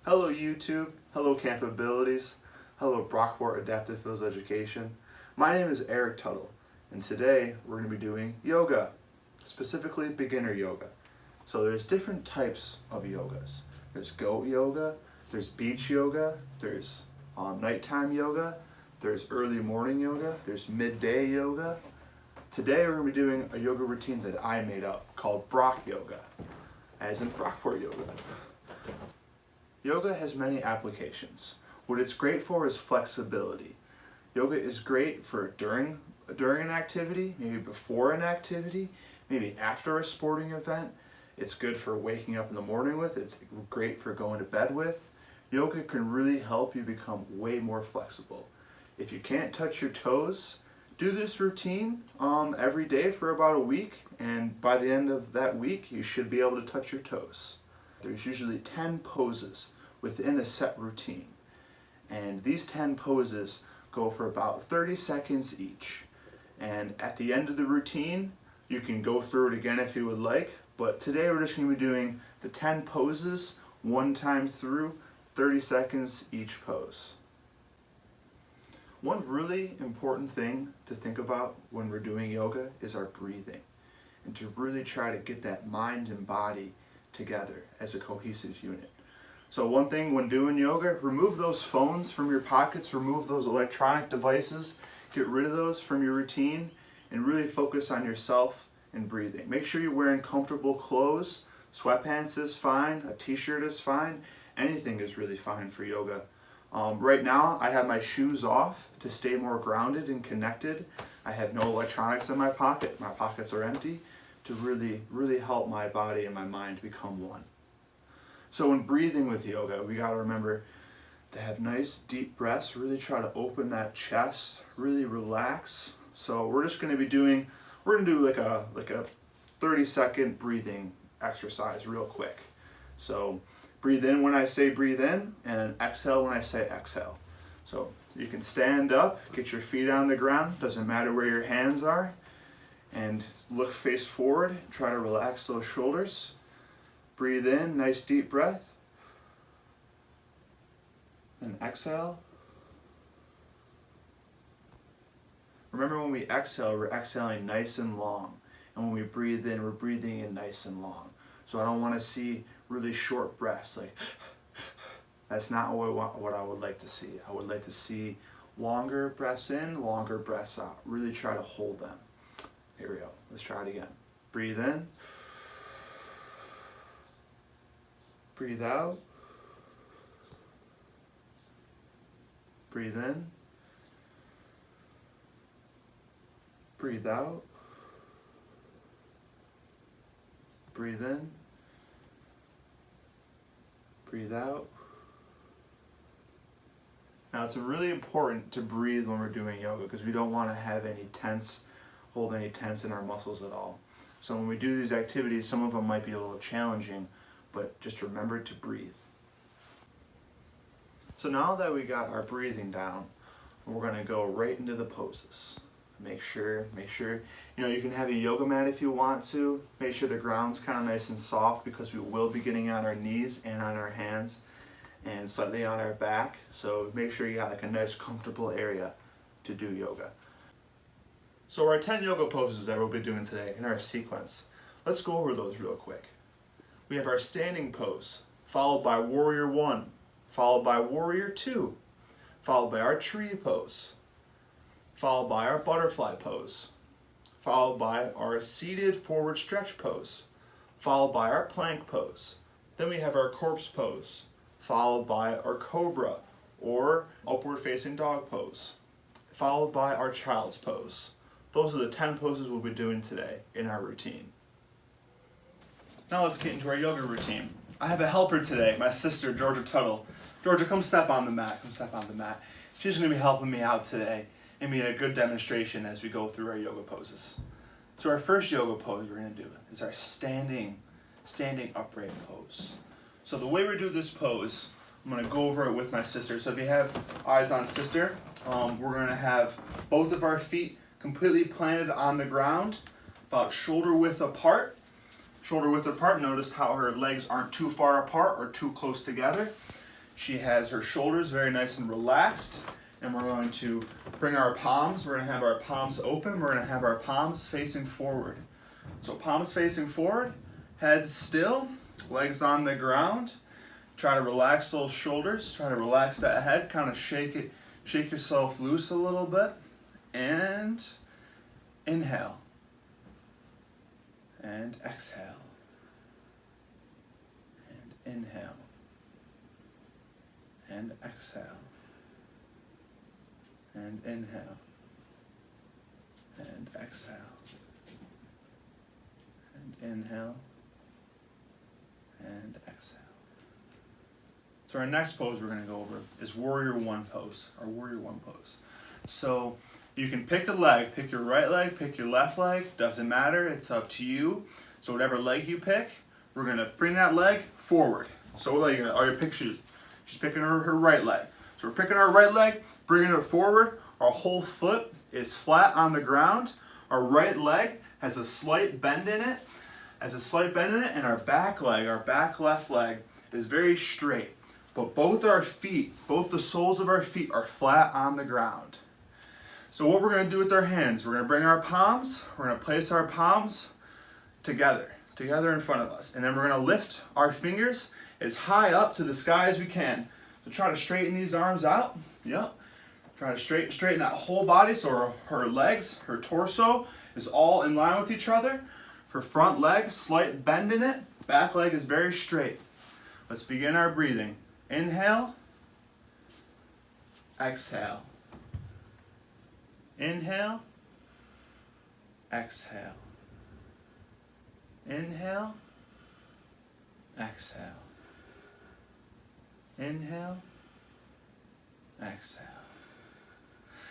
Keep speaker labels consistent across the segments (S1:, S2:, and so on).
S1: Hello YouTube, hello Capabilities, hello Brockport Adaptive Fields Education. My name is Eric Tuttle, and today we're going to be doing yoga, specifically beginner yoga. So there's different types of yogas. There's goat yoga, there's beach yoga, there's nighttime yoga, there's early morning yoga, there's midday yoga. Today we're going to be doing a yoga routine that I made up called Brock Yoga, as in Brockport Yoga. Yoga has many applications. What it's great for is flexibility. Yoga is great for during an activity, maybe before an activity, maybe after a sporting event. It's good for waking up in the morning with. It's great for going to bed with. Yoga can really help you become way more flexible. If you can't touch your toes, do this routine every day for about a week, and by the end of that week, you should be able to touch your toes. There's usually 10 poses within a set routine, and these 10 poses go for about 30 seconds each, and at the end of the routine you can go through it again if you would like, but today we're just going to be doing the 10 poses one time through, 30 seconds each pose. One really important thing to think about when we're doing yoga is our breathing, and to really try to get that mind and body together as a cohesive unit. So one thing when doing yoga, remove those phones from your pockets, remove those electronic devices, get rid of those from your routine, and really focus on yourself and breathing. Make sure you're wearing comfortable clothes. Sweatpants is fine, a t-shirt is fine, anything is really fine for yoga. Right now I have my shoes off to stay more grounded and connected. I have no electronics in my pocket, my pockets are empty, to really help my body and my mind become one. So when breathing with yoga, we got to remember to have nice deep breaths, really try to open that chest, really relax. So we're just going to do like a 30-second breathing exercise real quick. So breathe in when I say breathe in, and exhale when I say exhale. So you can stand up, get your feet on the ground, doesn't matter where your hands are, and look face forward, try to relax those shoulders. Breathe in, nice deep breath. And exhale. Remember, when we exhale, we're exhaling nice and long. And when we breathe in, we're breathing in nice and long. So I don't want to see really short breaths. Like, that's not what I would like to see. I would like to see longer breaths in, longer breaths out. Really try to hold them. Here we go. Let's try it again. Breathe in. Breathe out. Breathe in. Breathe out. Breathe in. Breathe out. Now it's really important to breathe when we're doing yoga, because we don't want to hold any tense in our muscles at all. So when we do these activities, some of them might be a little challenging, but just remember to breathe. So now that we got our breathing down, we're going to go right into the poses. Make sure, you can have a yoga mat if you want to. Make sure the ground's kind of nice and soft, because we will be getting on our knees and on our hands and slightly on our back. So make sure you got like a nice comfortable area to do yoga. So our 10 yoga poses that we'll be doing today in our sequence, let's go over those real quick. We have our standing pose, followed by warrior 1, followed by warrior 2, followed by our tree pose, followed by our butterfly pose, followed by our seated forward stretch pose, followed by our plank pose. Then we have our corpse pose, followed by our cobra or upward facing dog pose, followed by our child's pose. Those are the 10 poses we'll be doing today in our routine. Now let's get into our yoga routine. I have a helper today, my sister, Georgia Tuttle. Georgia, come step on the mat, She's gonna be helping me out today and being a good demonstration as we go through our yoga poses. So our first yoga pose we're gonna do is our standing upright pose. So the way we do this pose, I'm gonna go over it with my sister. So if you have eyes on sister, we're gonna have both of our feet completely planted on the ground, about shoulder width apart. Notice how her legs aren't too far apart or too close together. She has her shoulders very nice and relaxed, and we're going to bring our palms, we're going to have our palms open, we're going to have our palms facing forward. So palms facing forward, head still, legs on the ground. Try to relax those shoulders, try to relax that head, kind of shake yourself loose a little bit, and inhale, and exhale, and inhale, and exhale, and inhale, and exhale, and inhale, and exhale. So our next pose we're going to go over is Warrior One pose, our Warrior One pose. So you can pick a leg, pick your right leg, pick your left leg, doesn't matter, it's up to you. So whatever leg you pick, we're going to bring that leg forward. So what leg are you picking? She's picking her right leg. So we're picking our right leg, bringing it forward. Our whole foot is flat on the ground. Our right leg has a slight bend in it, and our back leg, our back left leg, is very straight. But both our feet, both the soles of our feet are flat on the ground. So what we're going to do with our hands, we're going to bring our palms, we're going to place our palms together in front of us. And then we're going to lift our fingers as high up to the sky as we can. So try to straighten these arms out. Yep. Try to straighten that whole body so her legs, her torso is all in line with each other. Her front leg, slight bend in it. Back leg is very straight. Let's begin our breathing. Inhale, exhale. Inhale, exhale. Inhale, exhale. Inhale, exhale.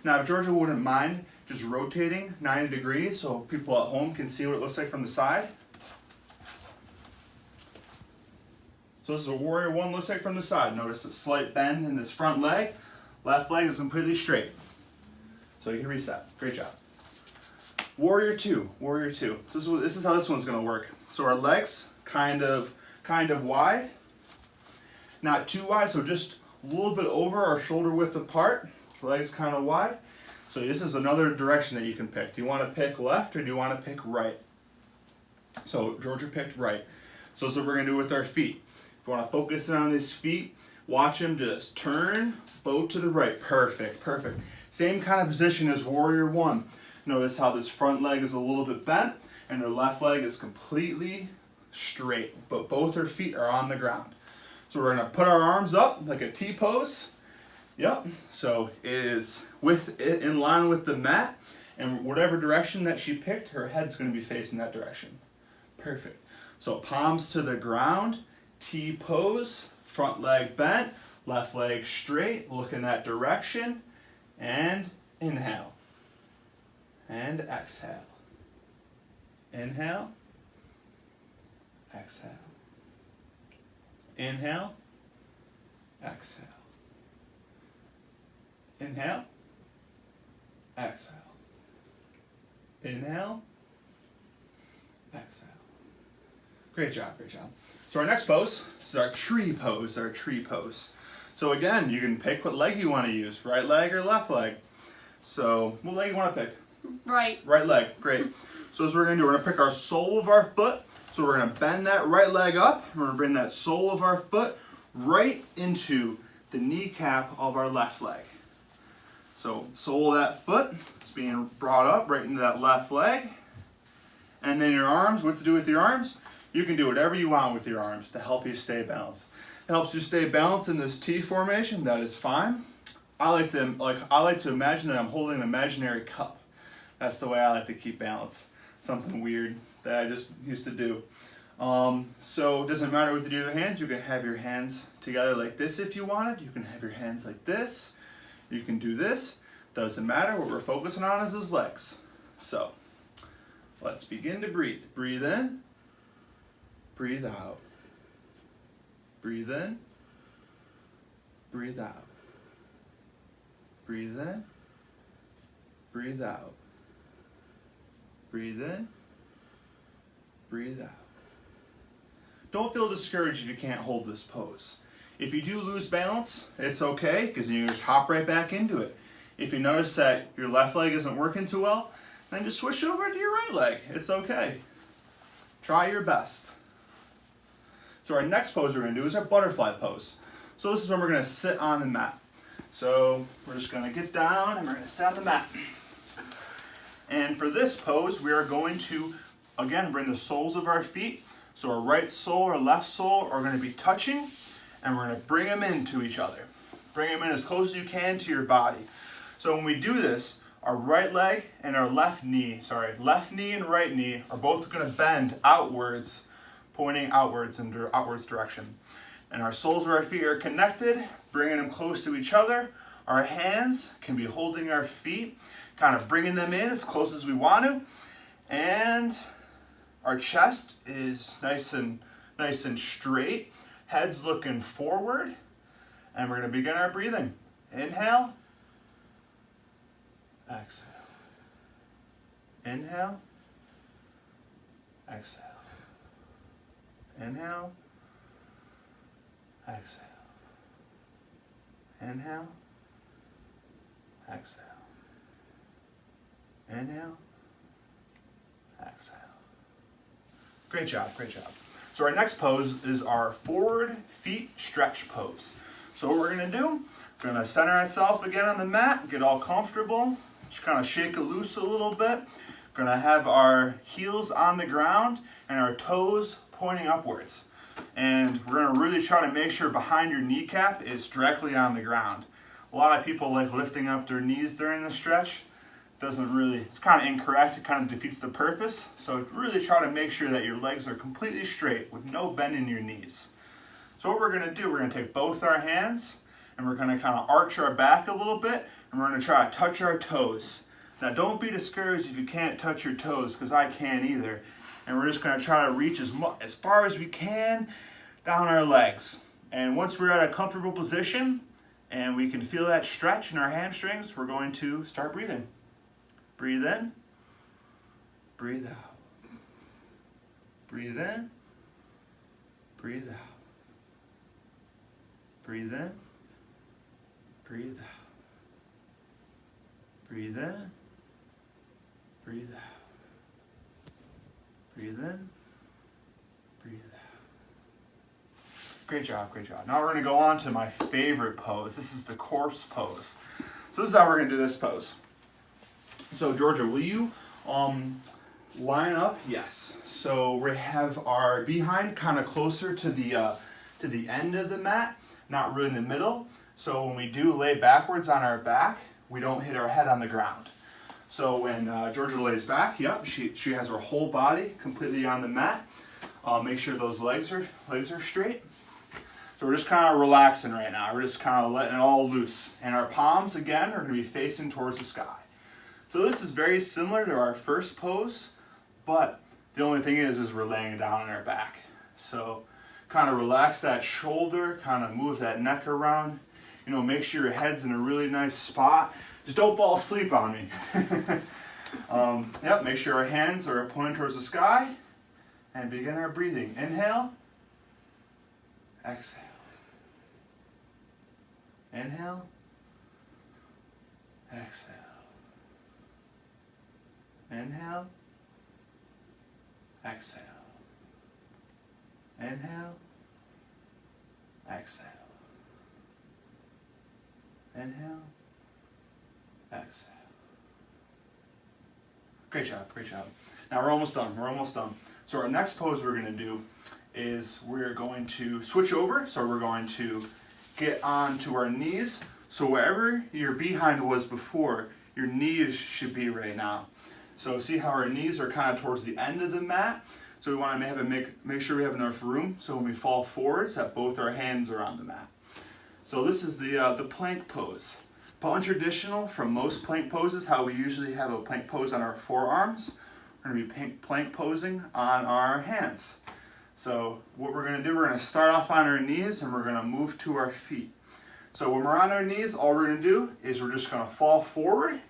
S1: Now, if Georgia wouldn't mind just rotating 90 degrees so people at home can see what it looks like from the side. So this is what Warrior One looks like from the side. Notice a slight bend in this front leg. Left leg is completely straight. So you can reset. Great job. Warrior Two. So this is how this one's going to work. So our legs kind of wide. Not too wide, so just a little bit over our shoulder width apart. Legs kind of wide. So this is another direction that you can pick. Do you want to pick left or do you want to pick right? So Georgia picked right. So this is what we're going to do with our feet. If you want to focus in on his feet, watch him just turn, both to the right. Perfect. Same kind of position as Warrior One. Notice how this front leg is a little bit bent and her left leg is completely straight, but both her feet are on the ground. So we're going to put our arms up like a T pose. Yep, so it is in line with the mat, and whatever direction that she picked, her head's going to be facing that direction. Perfect. So palms to the ground, T pose, front leg bent, left leg straight, look in that direction, and inhale. And exhale. Inhale. Exhale. Inhale. Exhale. Inhale. Exhale. Inhale. Exhale. Great job. So our next pose is our tree pose. So again, you can pick what leg you want to use, right leg or left leg. So what leg you want to pick?
S2: Right.
S1: Right leg, great. So as we're going to do, we're going to pick our sole of our foot. So we're going to bend that right leg up. We're going to bring that sole of our foot right into the kneecap of our left leg. So sole of that foot is being brought up right into that left leg. And then your arms, what to do with your arms? You can do whatever you want with your arms to help you stay balanced. It helps you stay balanced in this T formation, that is fine. I like to imagine that I'm holding an imaginary cup. That's the way I like to keep balance. Something weird that I just used to do. So it doesn't matter what you do with your hands. You can have your hands together like this if you wanted. You can have your hands like this. You can do this. Doesn't matter. What we're focusing on is his legs. So let's begin to breathe. Breathe in. Breathe out. Breathe in. Breathe out. Breathe in. Breathe out. Breathe in. Breathe out. Don't feel discouraged if you can't hold this pose. If you do lose balance, it's okay, because you just hop right back into it. If you notice that your left leg isn't working too well, then just switch over to your right leg. It's okay. Try your best. So our next pose we're going to do is our butterfly pose. So this is when we're going to sit on the mat. So we're just going to get down and we're going to sit on the mat. And for this pose, we are going to, again, bring the soles of our feet. So our right sole or left sole are going to be touching, and we're going to bring them into each other. Bring them in as close as you can to your body. So when we do this, our right leg and our left knee and right knee are both going to bend outwards, pointing outwards in the outwards direction. And our soles of our feet are connected, bringing them close to each other. Our hands can be holding our feet, kind of bringing them in as close as we want to. And our chest is nice and straight. Head's looking forward. And we're going to begin our breathing. Inhale. Exhale. Inhale. Exhale. Inhale. Exhale. Inhale. Exhale. Inhale. Exhale. Great job, great job. So our next pose is our forward feet stretch pose. So what we're going to do, we're going to center ourselves again on the mat, get all comfortable, just kind of shake it loose a little bit. We're going to have our heels on the ground and our toes pointing upwards. And we're going to really try to make sure behind your kneecap is directly on the ground. A lot of people like lifting up their knees during the stretch. It's kind of incorrect. It kind of defeats the purpose. So really try to make sure that your legs are completely straight with no bend in your knees. So what we're going to do, we're going to take both our hands and we're going to kind of arch our back a little bit, and we're going to try to touch our toes. Now don't be discouraged if you can't touch your toes, because I can't either. And we're just going to try to reach as far as we can down our legs. And once we're at a comfortable position and we can feel that stretch in our hamstrings, we're going to start breathing. Breathe in, breathe out. Breathe in, breathe out. Breathe in, breathe out. Breathe in, breathe out. Breathe in, breathe out. Great job, great job. Now we're going to go on to my favorite pose. This is the corpse pose. So this is how we're going to do this pose. So Georgia, will you line up? Yes. So we have our behind kind of closer to the end of the mat, not really in the middle. So when we do lay backwards on our back, we don't hit our head on the ground. So when Georgia lays back, yep, she has her whole body completely on the mat. Make sure those legs are straight. So we're just kind of relaxing right now. We're just kind of letting it all loose. And our palms, again, are going to be facing towards the sky. So this is very similar to our first pose, but the only thing is we're laying down on our back. So kind of relax that shoulder, kind of move that neck around. You know, make sure your head's in a really nice spot. Just don't fall asleep on me. Yep, make sure our hands are pointing towards the sky, and begin our breathing. Inhale, exhale. Inhale, exhale. Inhale, exhale. Inhale, exhale. Inhale, exhale. Great job, great job. Now we're almost done, So our next pose we're going to do is we're going to switch over. So we're going to get onto our knees. So wherever your behind was before, your knees should be right now. So see how our knees are kind of towards the end of the mat. So we want to make sure we have enough room so when we fall forwards that both our hands are on the mat. So this is the plank pose. But untraditional from most plank poses, how we usually have a plank pose on our forearms, we're going to be plank posing on our hands. So what we're going to do, we're going to start off on our knees and we're going to move to our feet. So when we're on our knees, all we're going to do is we're just going to fall forward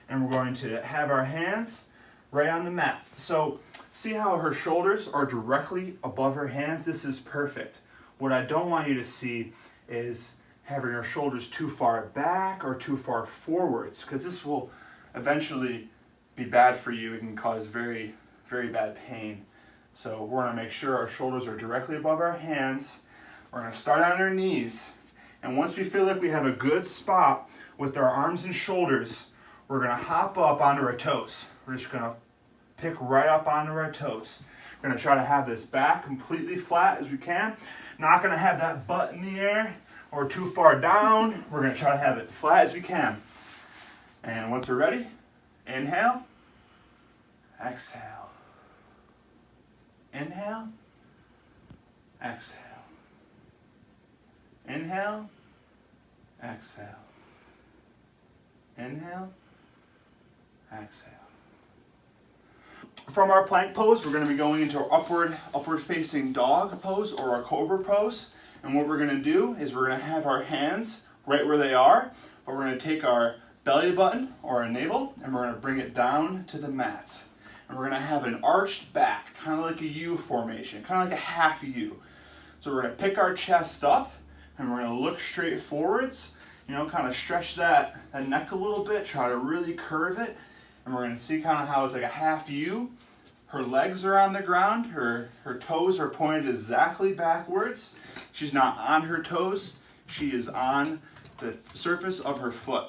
S1: and we're going to have our hands right on the mat. So see how her shoulders are directly above her hands? This is perfect. What I don't want you to see is having your shoulders too far back or too far forwards, because this will eventually be bad for you. It can cause very, very bad pain. So we're gonna make sure our shoulders are directly above our hands. We're gonna start on our knees. And once we feel like we have a good spot with our arms and shoulders, we're gonna hop up onto our toes. We're just gonna pick right up onto our toes. We're gonna try to have this back completely flat as we can. Not gonna have that butt in the air or too far down. We're gonna try to have it flat as we can. And once we're ready, inhale, exhale. Inhale, exhale. Inhale, exhale. Inhale, exhale. From our plank pose, we're going to be going into our upward facing dog pose or our cobra pose. And what we're going to do is we're going to have our hands right where they are, but we're going to take our belly button or our navel and we're going to bring it down to the mat. And we're going to have an arched back, kind of like a U formation, kind of like a half U. So we're going to pick our chest up and we're going to look straight forwards, you know, kind of stretch that neck a little bit, try to really curve it. And we're going to see kind of how it's like a half U. Her legs are on the ground, her toes are pointed exactly backwards. She's not on her toes, she is on the surface of her foot.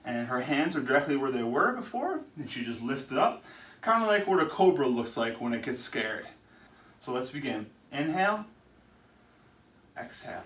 S1: And her hands are directly where they were before, and she just lifted up, kind of like what a cobra looks like when it gets scared. So let's begin. Inhale, exhale.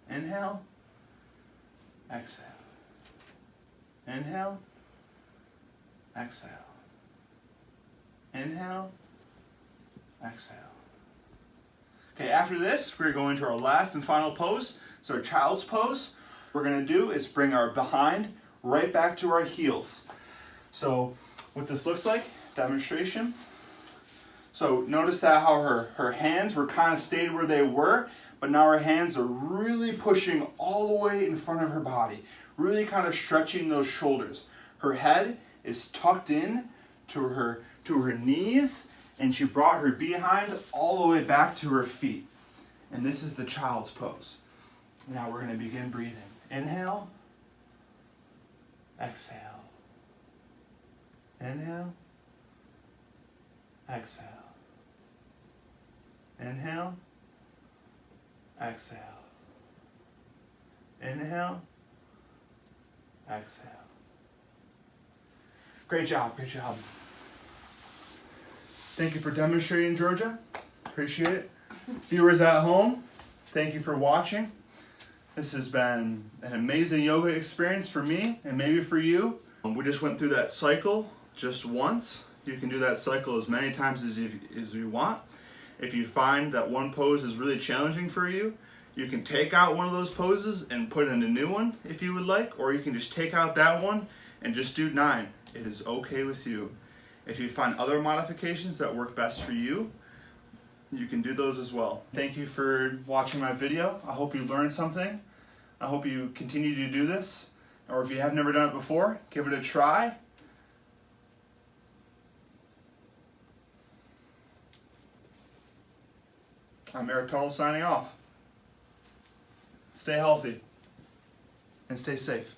S1: Inhale, exhale. Inhale, exhale. Inhale, exhale. Okay, after this, we're going to our last and final pose. It's our child's pose. What we're going to do is bring our behind right back to our heels. So what this looks like, demonstration. So notice that how her hands were kind of stayed where they were, but now her hands are really pushing all the way in front of her body, really kind of stretching those shoulders. Her head is tucked in to her knees, and she brought her behind all the way back to her feet. And this is the child's pose. Now we're going to begin breathing. Inhale, exhale. Inhale, exhale. Inhale, exhale. Inhale, exhale. Great job, great job. Thank you for demonstrating, Georgia. Appreciate it. Viewers at home, thank you for watching. This has been an amazing yoga experience for me and maybe for you. We just went through that cycle just once. You can do that cycle as many times as you want. If you find that one pose is really challenging for you, you can take out one of those poses and put in a new one if you would like, or you can just take out that one and just do 9. It is okay with you. If you find other modifications that work best for you, you can do those as well. Thank you for watching my video. I hope you learned something. I hope you continue to do this. Or if you have never done it before, give it a try. I'm Eric Tuttle signing off. Stay healthy and stay safe.